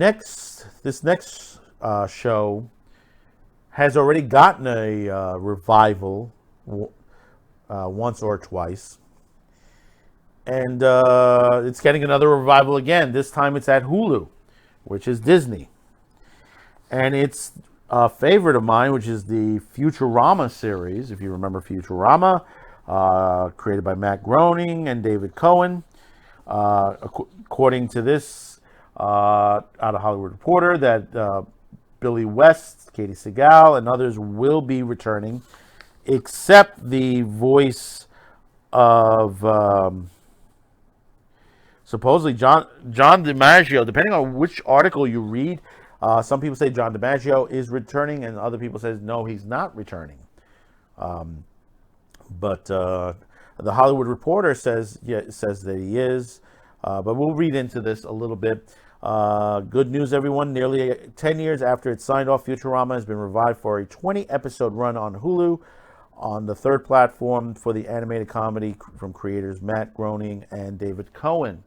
this next show has already gotten a revival once or twice. And it's getting another revival again. This time it's at HULU, which is Disney. And it's a favorite of mine, which is the Futurama series. If you remember Futurama, created by Matt Groening and David Cohen. According to this, out of Hollywood Reporter, that Billy West, Katie Segal, and others will be returning, except the voice of supposedly John DiMaggio. Depending on which article you read, some people say John DiMaggio is returning, and other people say no, he's not returning. But the Hollywood Reporter says that he is. But we'll read into this a little bit. Good news, everyone. Nearly 10 years after it signed off, Futurama has been revived for a 20-episode run on HULU, on the third platform for the animated comedy from creators Matt Groening and David Cohen.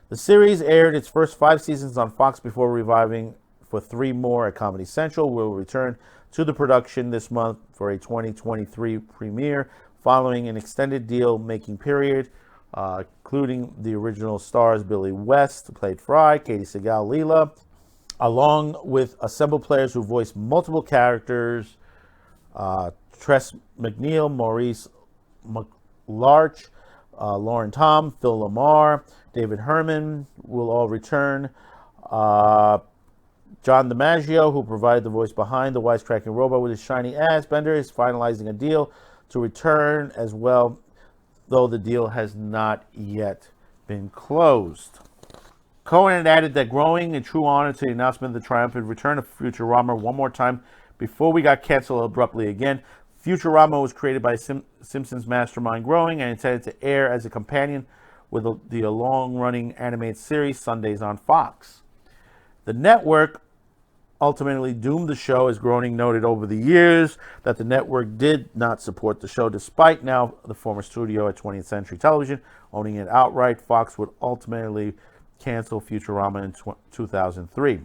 The series aired its first 5 seasons on Fox before reviving for 3 more at Comedy Central. Will return to the production this month for a 2023 premiere, following an extended deal-making period, including the original stars Billy West, who played Fry, Katie Segal, Leela, along with assembled players who voiced multiple characters, Tress MacNeille, Maurice McLarch, Lauren Tom, Phil Lamar, David Herman will all return. John DiMaggio, who provided the voice behind the wisecracking robot with his shiny ass bender, is finalizing a deal to return as well, though the deal has not yet been closed. Cohen had added that growing in true honor to the announcement of the triumphant return of Futurama one more time before we got canceled abruptly again. Futurama was created by Simpsons mastermind Groening and intended to air as a companion with the long-running animated series Sundays on Fox. The network ultimately doomed the show, as Groening noted over the years that the network did not support the show, despite now the former studio at 20th Century Television owning it outright. Fox would ultimately cancel Futurama in 2003.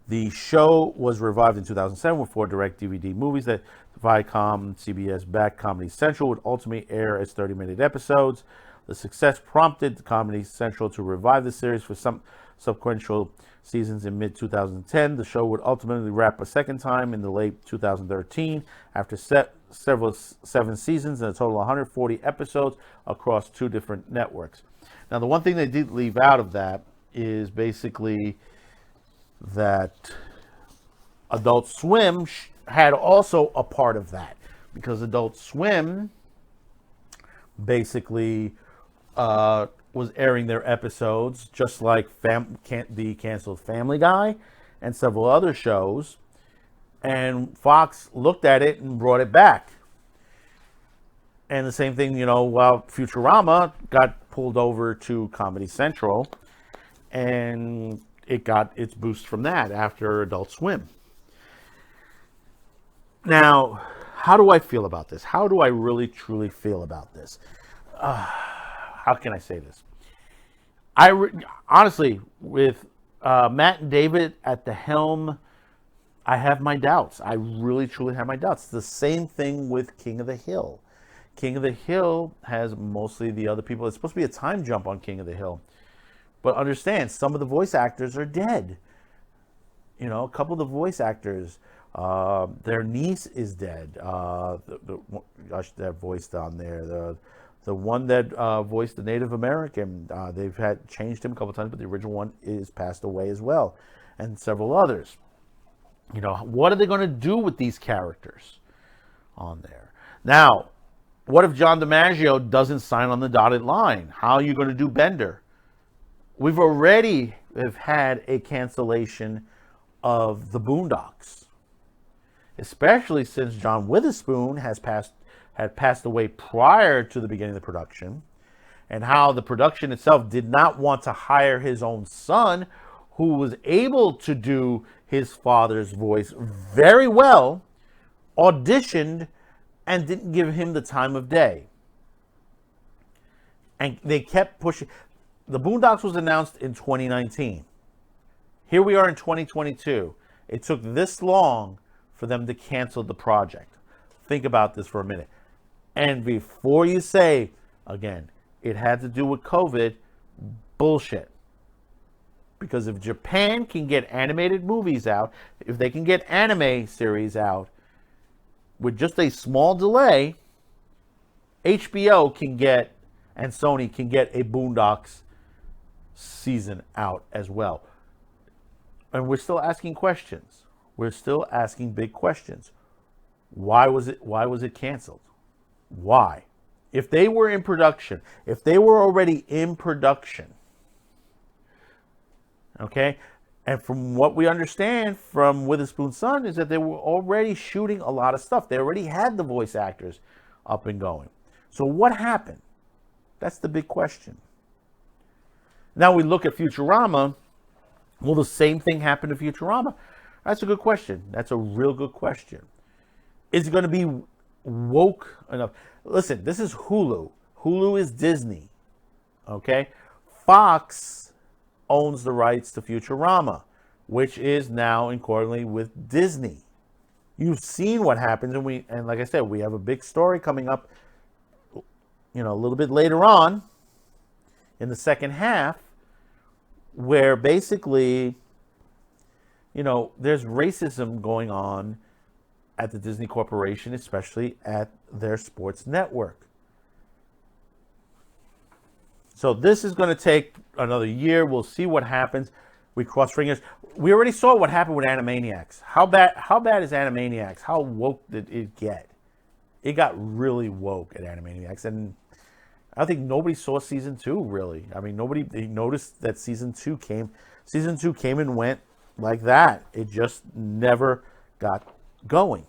The show was revived in 2007 with 4 direct DVD movies that Viacom, CBS backed Comedy Central would ultimately air as 30-minute episodes. The success prompted Comedy Central to revive the series for some sequential seasons in mid-2010. The show would ultimately wrap a second time in the late 2013 after 7 seasons and a total of 140 episodes across 2 different networks. Now, the one thing they did leave out of that is basically that Adult Swim had also a part of that, because Adult Swim basically was airing their episodes just like the canceled Family Guy and several other shows, and Fox looked at it and brought it back. And the same thing, while Futurama got pulled over to Comedy Central, and it got its boost from that after Adult Swim. Now, how do I feel about this? How do I really, truly feel about this? How can I say this? Honestly, with Matt and David at the helm, I have my doubts. I really, truly have my doubts. The same thing with King of the Hill. King of the Hill has mostly the other people. It's supposed to be a time jump on King of the Hill. But understand, some of the voice actors are dead. A couple of the voice actors, their niece is dead. That voiced on there. The one that voiced the Native American, they've had changed him a couple of times, but the original one is passed away as well, and several others. What are they going to do with these characters on there? Now, what if John DiMaggio doesn't sign on the dotted line? How are you going to do Bender? We've already have had a cancellation of the Boondocks, especially since John Witherspoon had passed away prior to the beginning of the production, and how the production itself did not want to hire his own son, who was able to do his father's voice very well, auditioned, and didn't give him the time of day. And they kept pushing. The Boondocks was announced in 2019. Here we are in 2022. It took this long for them to cancel the project. Think about this for a minute. And before you say, again, it had to do with COVID, bullshit. Because if Japan can get animated movies out, if they can get anime series out with just a small delay, HBO can get, and Sony can get a Boondocks season out as well. And we're still asking questions. We're still asking big questions. Why was it canceled? Why? If they were in production, if they were already in production, okay, and from what we understand from Witherspoon's son is that they were already shooting a lot of stuff. They already had the voice actors up and going. So what happened? That's the big question. Now we look at Futurama. Will the same thing happen to Futurama? That's a good question. That's a real good question. Is it going to be woke enough? Listen, this is Hulu. Hulu is Disney. Okay? Fox owns the rights to Futurama, which is now accordingly with Disney. You've seen what happens, and like I said, we have a big story coming up, a little bit later on in the second half, where basically, there's racism going on at the Disney Corporation, especially at their sports network. So this is going to take another year. We'll see what happens. We cross fingers. We already saw what happened with Animaniacs. How bad is Animaniacs? How woke did it get? It got really woke at Animaniacs, and I think nobody saw season 2, really. I mean, nobody noticed that season 2 came. Season 2 came and went like that. It just never got going.